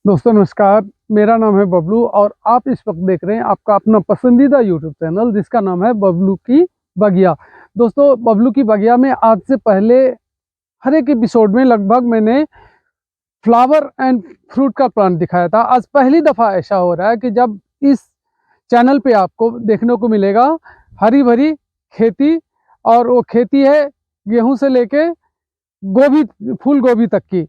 दोस्तों नमस्कार। मेरा नाम है बबलू और आप इस वक्त देख रहे हैं आपका अपना पसंदीदा यूट्यूब चैनल जिसका नाम है बबलू की बगिया। दोस्तों बबलू की बगिया में आज से पहले हर एक एपिसोड में लगभग मैंने फ्लावर एंड फ्रूट का प्लांट दिखाया था। आज पहली दफ़ा ऐसा हो रहा है कि जब इस चैनल पे आपको देखने को मिलेगा हरी भरी खेती, और वो खेती है गेहूं से लेके गोभी, फूल गोभी तक की।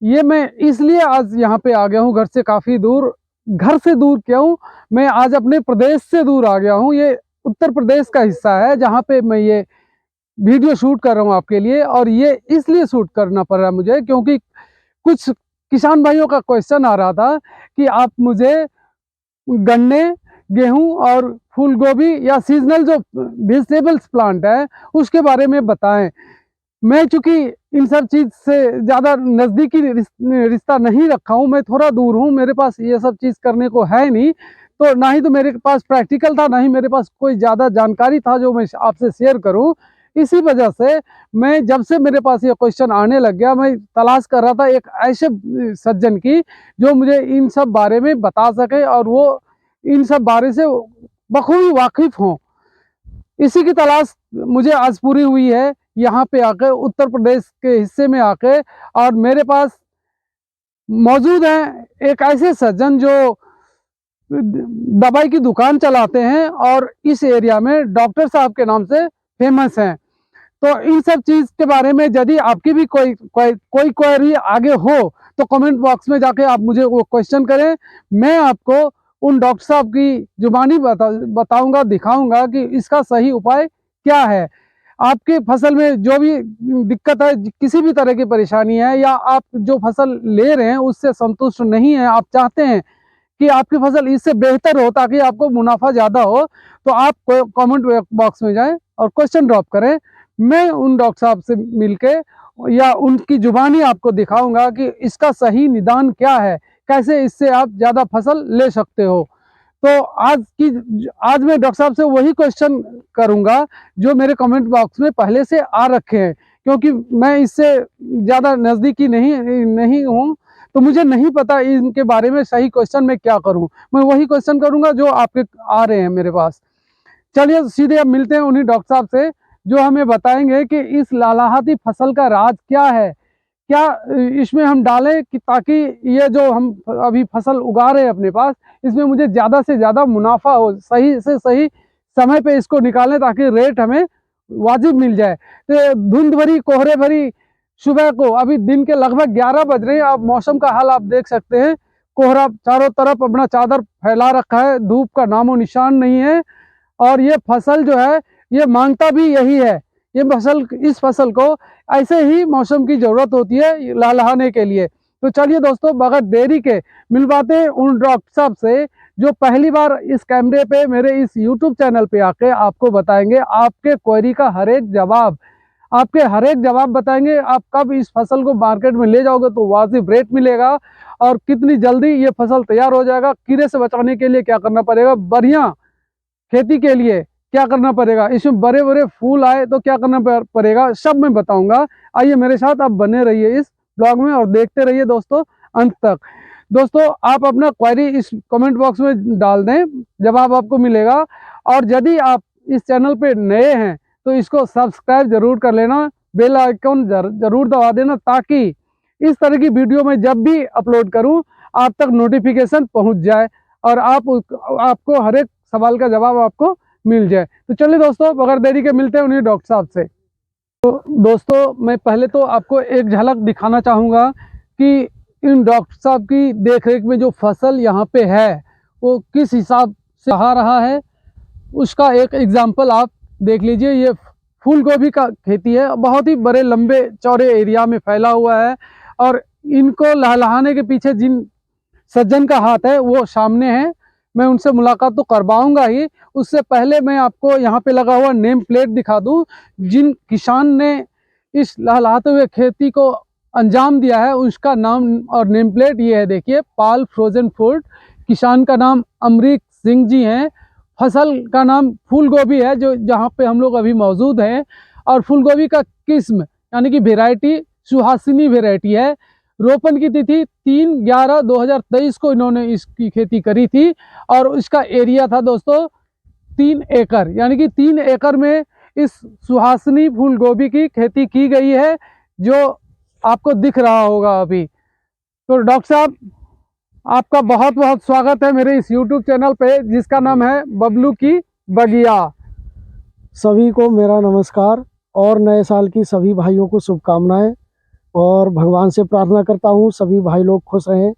ये मैं इसलिए आज यहाँ पे आ गया हूँ घर से काफ़ी दूर। घर से दूर क्यों, मैं आज अपने प्रदेश से दूर आ गया हूँ। ये उत्तर प्रदेश का हिस्सा है जहाँ पे मैं ये वीडियो शूट कर रहा हूँ आपके लिए। और ये इसलिए शूट करना पड़ रहा है मुझे क्योंकि कुछ किसान भाइयों का क्वेश्चन आ रहा था कि आप मुझे गन्ने, गेहूं और फूल गोभी या सीजनल जो वेजिटेबल्स प्लांट है उसके बारे में बताएं। मैं चूंकि इन सब चीज़ से ज़्यादा नज़दीकी रिश्ता नहीं रखा हूँ, मैं थोड़ा दूर हूँ, मेरे पास ये सब चीज़ करने को है नहीं। तो ना ही तो मेरे पास प्रैक्टिकल था, ना ही मेरे पास कोई ज़्यादा जानकारी था जो मैं आपसे शेयर करूँ। इसी वजह से मैं, जब से मेरे पास ये क्वेश्चन आने लग गया, मैं तलाश कर रहा था एक ऐसे सज्जन की जो मुझे इन सब बारे में बता सके और वो इन सब बारे से बखूबी वाकिफ हों। इसी की तलाश मुझे आज पूरी हुई है यहाँ पे आके, उत्तर प्रदेश के हिस्से में आके। और मेरे पास मौजूद हैं एक ऐसे सज्जन जो दवाई की दुकान चलाते हैं और इस एरिया में डॉक्टर साहब के नाम से फेमस हैं। तो इन सब चीज़ के बारे में यदि आपकी भी कोई क्वेरी आगे हो तो कमेंट बॉक्स में जाके आप मुझे वो क्वेश्चन करें। मैं आपको उन डॉक्टर साहब की जुबानी बताऊंगा, दिखाऊंगा कि इसका सही उपाय क्या है। आपके फसल में जो भी दिक्कत है, किसी भी तरह की परेशानी है, या आप जो फसल ले रहे हैं उससे संतुष्ट नहीं है, आप चाहते हैं कि आपकी फसल इससे बेहतर हो ताकि आपको मुनाफा ज़्यादा हो, तो आप कमेंट बॉक्स में जाएं और क्वेश्चन ड्रॉप करें। मैं उन डॉक्टर साहब से मिलके या उनकी जुबानी आपको दिखाऊंगा कि इसका सही निदान क्या है, कैसे इससे आप ज़्यादा फसल ले सकते हो। तो आज मैं डॉक्टर साहब से वही क्वेश्चन करूंगा जो मेरे कमेंट बॉक्स में पहले से आ रखे हैं, क्योंकि मैं इससे ज़्यादा नज़दीकी नहीं हूँ, तो मुझे नहीं पता इनके बारे में सही क्वेश्चन मैं क्या करूं। मैं वही क्वेश्चन करूंगा जो आपके आ रहे हैं मेरे पास। चलिए सीधे अब मिलते हैं उन्हीं डॉक्टर साहब से जो हमें बताएंगे कि इस लालाहाती फसल का राज क्या है, क्या इसमें हम डालें कि ताकि ये जो हम अभी फसल उगा रहे हैं अपने पास, इसमें मुझे ज़्यादा से ज़्यादा मुनाफा हो, सही से सही समय पे इसको निकालें ताकि रेट हमें वाजिब मिल जाए। तो धुंध भरी, कोहरे भरी सुबह को, अभी दिन के लगभग 11 बज रहे हैं, आप मौसम का हाल आप देख सकते हैं। कोहरा चारों तरफ अपना चादर फैला रखा है, धूप का नामो निशान नहीं है। और ये फसल जो है ये मांगता भी यही है। ये फसल, इस फसल को ऐसे ही मौसम की ज़रूरत होती है लहलहाने के लिए। तो चलिए दोस्तों, बगैर देरी के मिलवाते हैं उन डॉक्टर साहब से जो पहली बार इस कैमरे पे, मेरे इस यूट्यूब चैनल पे आके आपको बताएंगे आपके क्वेरी का हर एक जवाब, आपके हर एक जवाब बताएंगे। आप कब इस फसल को मार्केट में ले जाओगे तो वाजिब रेट मिलेगा, और कितनी जल्दी ये फसल तैयार हो जाएगा, कीड़े से बचाने के लिए क्या करना पड़ेगा, बढ़िया खेती के लिए क्या करना पड़ेगा, इसमें बड़े बड़े फूल आए तो क्या करना पड़ेगा, सब मैं बताऊंगा। आइए मेरे साथ आप बने रहिए इस ब्लॉग में और देखते रहिए दोस्तों अंत तक। दोस्तों आप अपना क्वेरी इस कमेंट बॉक्स में डाल दें, जवाब आपको मिलेगा। और यदि आप इस चैनल पे नए हैं तो इसको सब्सक्राइब जरूर कर लेना, बेल आइकन जरूर दबा देना, ताकि इस तरह की वीडियो में जब भी अपलोड करूं आप तक नोटिफिकेशन पहुंच जाए और आपको हर एक सवाल का जवाब आपको मिल जाए। तो चलिए दोस्तों, बगैर देरी के मिलते हैं उन्हीं डॉक्टर साहब से। तो दोस्तों मैं पहले तो आपको एक झलक दिखाना चाहूँगा कि इन डॉक्टर साहब की देखरेख में जो फसल यहाँ पे है वो किस हिसाब से आ रहा है, उसका एक एग्जाम्पल आप देख लीजिए। ये फूल गोभी का खेती है, बहुत ही बड़े लंबे चौड़े एरिया में फैला हुआ है। और इनको लहलहाने के पीछे जिन सज्जन का हाथ है वो सामने है, मैं उनसे मुलाकात तो करवाऊंगा ही। उससे पहले मैं आपको यहाँ पे लगा हुआ नेम प्लेट दिखा दूँ। जिन किसान ने इस लहलहाते हुए खेती को अंजाम दिया है उसका नाम और नेम प्लेट ये है, देखिए, पाल फ्रोजन फूड। किसान का नाम अमरीक सिंह जी हैं। फसल का नाम फूल गोभी है, जो जहाँ पे हम लोग अभी मौजूद हैं। और फूल गोभी का किस्म यानी कि वेराइटी सुहासिनी वेराइटी है। रोपण की तिथि 3/11/2023 को इन्होंने इसकी खेती करी थी और इसका एरिया था दोस्तों 3 एकड़, यानी कि 3 एकड़ में इस सुहासिनी फूल गोभी की खेती की गई है, जो आपको दिख रहा होगा अभी। तो डॉक्टर साहब, आपका बहुत बहुत स्वागत है मेरे इस YouTube चैनल पे, जिसका नाम है बबलू की बगिया। सभी को मेरा नमस्कार और नए साल की सभी भाइयों को शुभकामनाएं, और भगवान से प्रार्थना करता हूं सभी भाई लोग खुश रहें,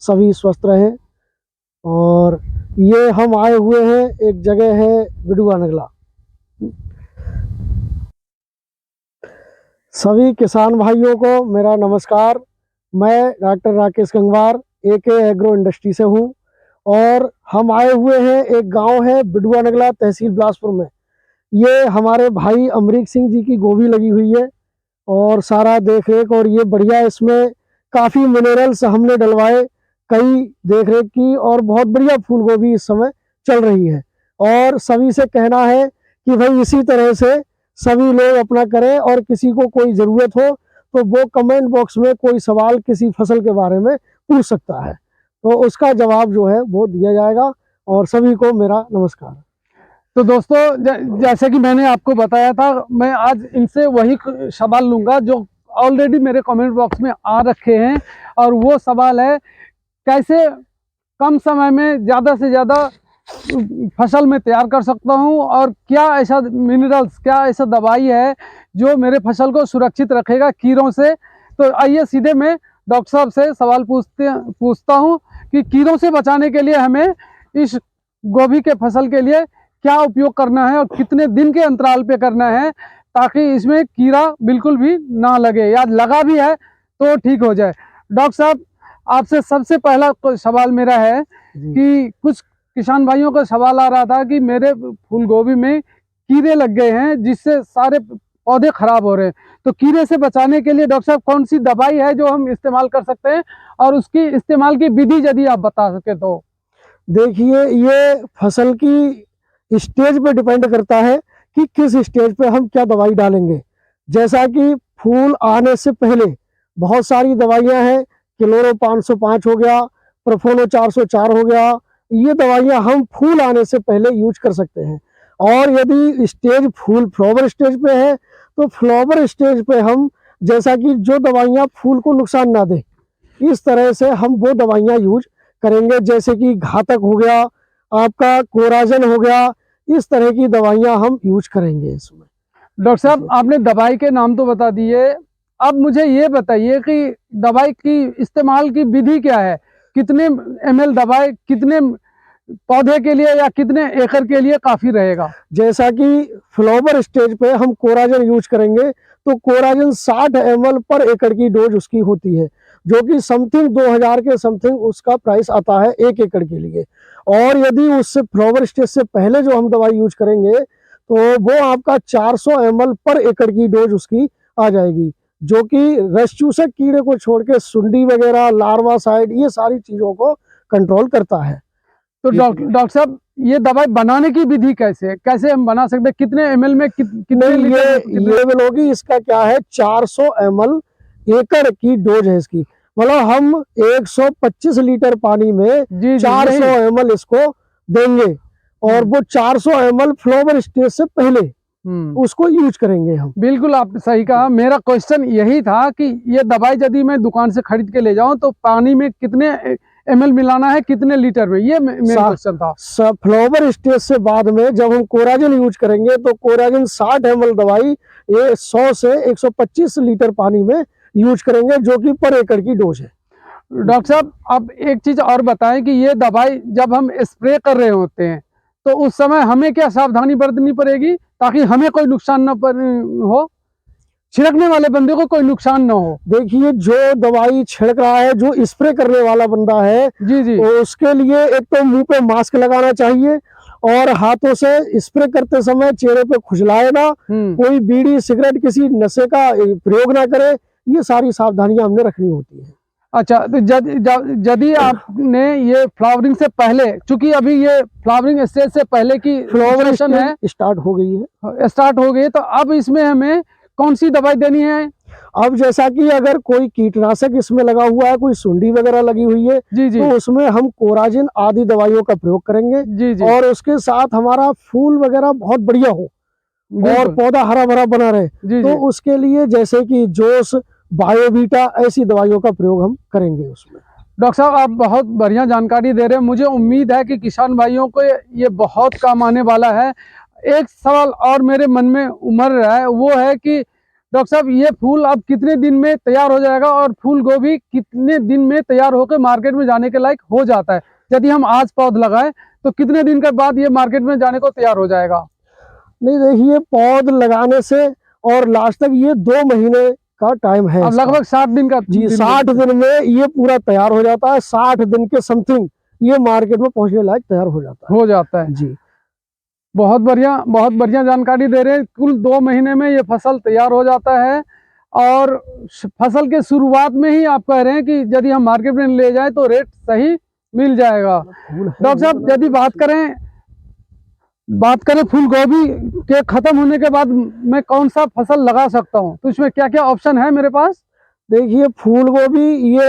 सभी स्वस्थ रहें। और ये हम आए हुए हैं, एक जगह है बिडुआ नगला। सभी किसान भाइयों को मेरा नमस्कार। मैं doctor Rakesh Gangwar AK agro industry से हूं और हम आए हुए हैं, एक गांव है बिडुआ नगला, तहसील बिलासपुर में। ये हमारे भाई अमरीक सिंह जी की गोभी लगी हुई है और सारा देख रेख, और ये बढ़िया, इसमें काफ़ी मिनरल्स हमने डलवाए कई देख रेख की, और बहुत बढ़िया फूल गोभी इस समय चल रही है। और सभी से कहना है कि भाई इसी तरह से सभी लोग अपना करें, और किसी को कोई ज़रूरत हो तो वो कमेंट बॉक्स में कोई सवाल किसी फसल के बारे में पूछ सकता है, तो उसका जवाब जो है वो दिया जाएगा। और सभी को मेरा नमस्कार। तो दोस्तों, जैसे कि मैंने आपको बताया था, मैं आज इनसे वही सवाल लूंगा जो ऑलरेडी मेरे कमेंट बॉक्स में आ रखे हैं, और वो सवाल है कैसे कम समय में ज़्यादा से ज़्यादा फसल में तैयार कर सकता हूं, और क्या ऐसा मिनरल्स, क्या ऐसा दवाई है जो मेरे फसल को सुरक्षित रखेगा कीड़ों से। तो आइए सीधे मैं डॉक्टर साहब से सवाल पूछता हूं कि कीड़ों से बचाने के लिए हमें इस गोभी के फसल के लिए क्या उपयोग करना है और कितने दिन के अंतराल पे करना है, ताकि इसमें कीड़ा बिल्कुल भी ना लगे, या लगा भी है तो ठीक हो जाए। डॉक्टर साहब, आपसे सबसे पहला सवाल मेरा है कि कुछ किसान भाइयों का सवाल आ रहा था कि मेरे फूल गोभी में कीड़े लग गए हैं, जिससे सारे पौधे खराब हो रहे हैं। तो कीड़े से बचाने के लिए डॉक्टर साहब कौन सी दवाई है जो हम इस्तेमाल कर सकते हैं, और उसकी इस्तेमाल की विधि यदि आप बता सके तो। देखिए, ये फसल की स्टेज पे डिपेंड करता है कि किस स्टेज पे हम क्या दवाई डालेंगे। जैसा कि फूल आने से पहले बहुत सारी दवाइयां हैं, क्लोरो 505 हो गया, प्रोफोनो 404 हो गया, ये दवाइयां हम फूल आने से पहले यूज कर सकते हैं। और यदि स्टेज फूल फ्लावर स्टेज पे है तो फ्लावर स्टेज पे हम, जैसा कि जो दवाइयां फूल को नुकसान ना दे, इस तरह से हम वो दवाइयां यूज करेंगे। जैसे कि घातक हो गया, आपका कोराजन हो गया, इस तरह की दवाइयां हम यूज करेंगे इसमें। डॉक्टर साहब, आपने दवाई के नाम तो बता दिए, अब मुझे ये बताइए कि दवाई की इस्तेमाल की विधि क्या है। कितने ml दवाई कितने पौधे के लिए या कितने एकड़ के लिए काफी रहेगा। जैसा कि फ्लावर स्टेज पे हम कोराजन यूज करेंगे तो कोराजन 60 ml पर एकड़ की डोज उसकी होती है, जो कि समथिंग 2000 के समथिंग उसका प्राइस आता है 1 एकड़ के लिए। और यदि उससे फ्लावर स्टेज से पहले जो हम दवाई यूज करेंगे तो वो आपका 400 ml पर एकड़ की डोज उसकी आ जाएगी, जो कि रस चूसक कीड़े को छोड़ के सुंडी वगैरह, लार्वा साइड, ये सारी चीजों को कंट्रोल करता है। तो डॉक्टर साहब, ये दवाई बनाने की विधि कैसे हम बना सकते हैं, कितने ml में कितने ये होगी, इसका क्या है, 400 ml एकड़ की डोज है इसकी। मतलब हम 125 लीटर पानी में 400 ml इसको देंगे, और वो 400 ml फ्लावर स्टेज से पहले उसको यूज करेंगे हम। बिल्कुल, आपने सही कहा। मेरा क्वेश्चन यही था कि ये दवाई यदि मैं दुकान से खरीद के ले जाऊं तो पानी में कितने ml मिलाना है, कितने लीटर में, ये मेरा क्वेश्चन था। फ्लावर स्टेज से बाद में जब हम कोराजन यूज करेंगे तो कोराजन 60 ml दवाई ये 100 से 125 लीटर पानी में यूज करेंगे, जो कि पर एकड़ की डोज है। डॉक्टर साहब, अब एक चीज और बताएं कि ये दवाई जब हम स्प्रे कर रहे होते हैं तो उस समय हमें क्या सावधानी बरतनी पड़ेगी ताकि हमें कोई नुकसान न हो, छिड़कने वाले बंदे को कोई नुकसान ना हो। देखिए, जो दवाई छिड़क रहा है, जो स्प्रे करने वाला बंदा है, जी, उसके लिए एक तो मुंह पे मास्क लगाना चाहिए, और हाथों से स्प्रे करते समय चेहरे पे खुजलाए ना, कोई बीड़ी सिगरेट किसी नशे का प्रयोग ना करे। ये सारी सावधानियां हमने रखनी होती है। अच्छा, तो यदि आपने ये फ्लावरिंग से पहले, चूंकि अभी ये फ्लावरिंग स्टेज से पहले की फ्लावरिंग है, स्टार्ट हो गई है, तो अब इसमें हमें कौन सी दवाई देनी है? अब जैसा कि अगर कोई कीटनाशक इसमें लगा हुआ है, कोई सुंडी वगैरह लगी हुई है, जी जी तो उसमें हम कोराजिन आदि दवाइयों का प्रयोग करेंगे। जी जी और उसके साथ हमारा फूल वगैरह बहुत बढ़िया हो और बिल्कुल पौधा हरा भरा बना रहे, जी तो जी। उसके लिए जैसे कि जोश, बायोवीटा ऐसी दवाइयों का प्रयोग हम करेंगे उसमें। डॉक्टर साहब आप बहुत बढ़िया जानकारी दे रहे हैं। मुझे उम्मीद है कि किसान भाइयों को ये बहुत काम आने वाला है। एक सवाल और मेरे मन में उमड़ रहा है, वो है कि डॉक्टर साहब ये फूल अब कितने दिन में तैयार हो जाएगा और फूल गोभी कितने दिन में तैयार होकर मार्केट में जाने के लायक हो जाता है? यदि हम आज पौध लगाएं तो कितने दिन के बाद ये मार्केट में जाने को तैयार हो जाएगा? नहीं देखिए, पौध लगाने से और लास्ट तक ये 2 महीने का टाइम है अब इसका। लगभग 60 दिन का जी 60 दिन में ये पूरा तैयार हो जाता है। 60 दिन के समथिंग ये मार्केट में पहुंचने लायक तैयार हो जाता है। जी बहुत बढ़िया जानकारी दे रहे हैं। कुल 2 महीने में ये फसल तैयार हो जाता है और फसल के शुरुआत में ही आप कह रहे हैं कि यदि हम मार्केट में ले जाएं तो रेट सही मिल जाएगा। डॉक्टर साहब यदि बात करें फूल गोभी के खत्म होने के बाद मैं कौन सा फसल लगा सकता हूँ, तो इसमें क्या क्या ऑप्शन है मेरे पास? देखिए, फूल गोभी ये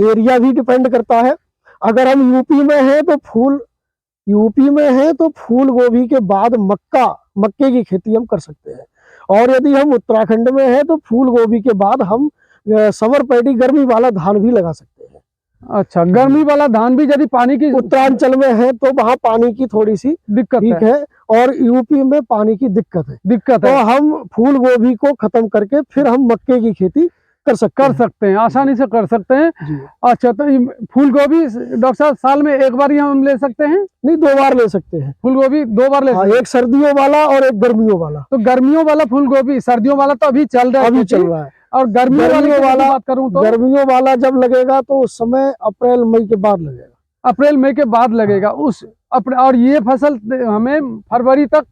एरिया भी डिपेंड करता है। अगर हम यूपी में हैं तो फूल गोभी के बाद मक्के की खेती हम कर सकते हैं। और यदि हम उत्तराखंड में हैं तो फूल गोभी के बाद हम समर पैडी गर्मी वाला धान भी लगा सकते हैं। अच्छा, गर्मी वाला धान भी यदि पानी की उत्तरांचल में है तो वहाँ पानी की थोड़ी सी दिक्कत है और यूपी में पानी की दिक्कत है। तो हम फूल गोभी को खत्म करके फिर हम मक्के की खेती कर सकते हैं, आसानी से कर सकते हैं। अच्छा, तो फूल गोभी डॉक्टर साहब साल में एक बार ही हम ले सकते हैं? नहीं, 2 बार ले सकते हैं। फूल गोभी 2 बार ले सकते हैं। एक सर्दियों वाला और एक गर्मियों वाला। तो गर्मियों वाला फूल गोभी, सर्दियों वाला तो अभी चल रहा है और गर्मियों वाला बात करूं तो गर्मियों वाला जब लगेगा तो उस समय अप्रैल मई के बाद लगेगा। अप्रैल मई के बाद लगेगा। और ये फसल हमें फरवरी तक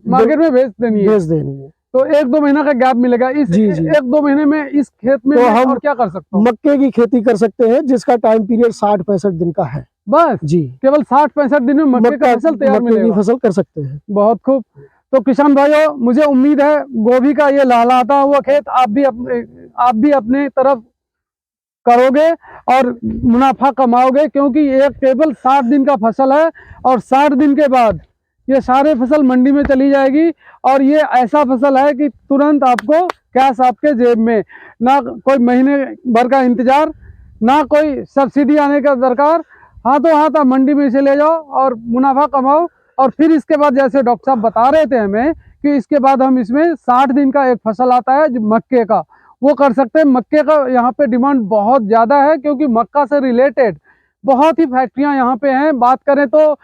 मार्केट में भेज देनी है। तो 1-2 महीना का गैप मिलेगा। इस 1-2 महीने में इस खेत में तो हम और क्या कर सकते हैं? मक्के की खेती कर सकते हैं जिसका टाइम पीरियड 60-65 दिन का है। बस जी, केवल 60-65 दिन में मक्के का फसल तैयार मिलेगा। फसल कर सकते हैं। बहुत खूब। तो किसान भाइयों, मुझे उम्मीद है गोभी का ये लहलहाता हुआ खेत आप भी अपने तरफ करोगे और मुनाफा कमाओगे, क्योंकि ये केवल 60 दिन का फसल है और 60 दिन के बाद ये सारे फसल मंडी में चली जाएगी। और ये ऐसा फसल है कि तुरंत आपको कैश आपके जेब में, ना कोई महीने भर का इंतजार, ना कोई सब्सिडी आने का दरकार। हाथों हाथ आप मंडी में से ले जाओ और मुनाफा कमाओ। और फिर इसके बाद जैसे डॉक्टर साहब बता रहे थे हमें कि इसके बाद हम इसमें 60 दिन का एक फसल आता है जो मक्के का, वो कर सकते हैं। मक्के का यहाँ पे डिमांड बहुत ज़्यादा है क्योंकि मक्का से रिलेटेड बहुत ही फैक्ट्रियाँ यहाँ पे हैं। बात करें तो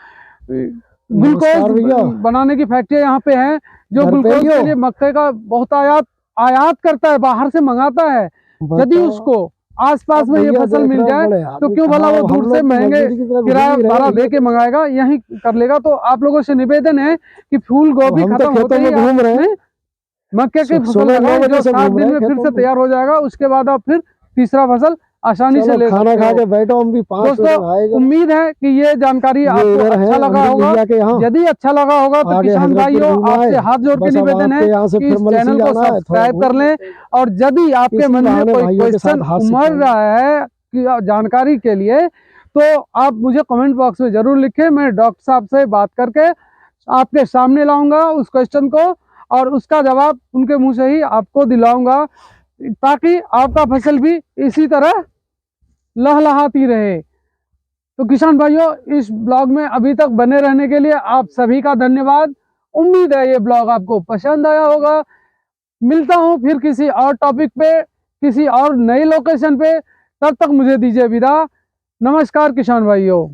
ग्लूकोज बनाने की फैक्ट्रियाँ यहाँ पे हैं जो ग्लूकोज के लिए मक्के का बहुत आयात करता है, बाहर से मंगाता है। यदि उसको आसपास में ये फसल मिल जाए तो क्यों भला वो दूर से महंगे किराया भाड़ा दे के मंगाएगा, यही कर लेगा। तो आप लोगों से निवेदन है कि फूल गोभी खत्म होते ही घूम रहे हैं, मक्के की फसल लगाएं जो 7 दिन में फिर से तैयार हो जाएगा। उसके बाद आप फिर तीसरा फसल आसानी से ले खाना खा के बैठो, हम भी 5 दोस्तों उम्मीद है कि ये जानकारी आपको अच्छा लगा होगा। यदि अच्छा लगा होगा तो किसान भाइयों आपसे हाथ जोड़ के निवेदन है कि इस चैनल को सब्सक्राइब कर लें। और यदि आपके मन में कोई क्वेश्चन उमड़ रहा है कि जानकारी के लिए, तो आप मुझे कमेंट बॉक्स में जरूर लिखें। मैं डॉक्टर साहब से बात करके आपके सामने लाऊंगा उस क्वेश्चन को और उसका जवाब उनके मुंह से ही आपको दिलाऊंगा, ताकि आपका फसल भी इसी तरह लहलहाती रहे। तो किसान भाइयों, इस ब्लॉग में अभी तक बने रहने के लिए आप सभी का धन्यवाद। उम्मीद है ये ब्लॉग आपको पसंद आया होगा। मिलता हूं फिर किसी और टॉपिक पे, किसी और नई लोकेशन पे। तब तक मुझे दीजिए विदा। नमस्कार किसान भाइयों।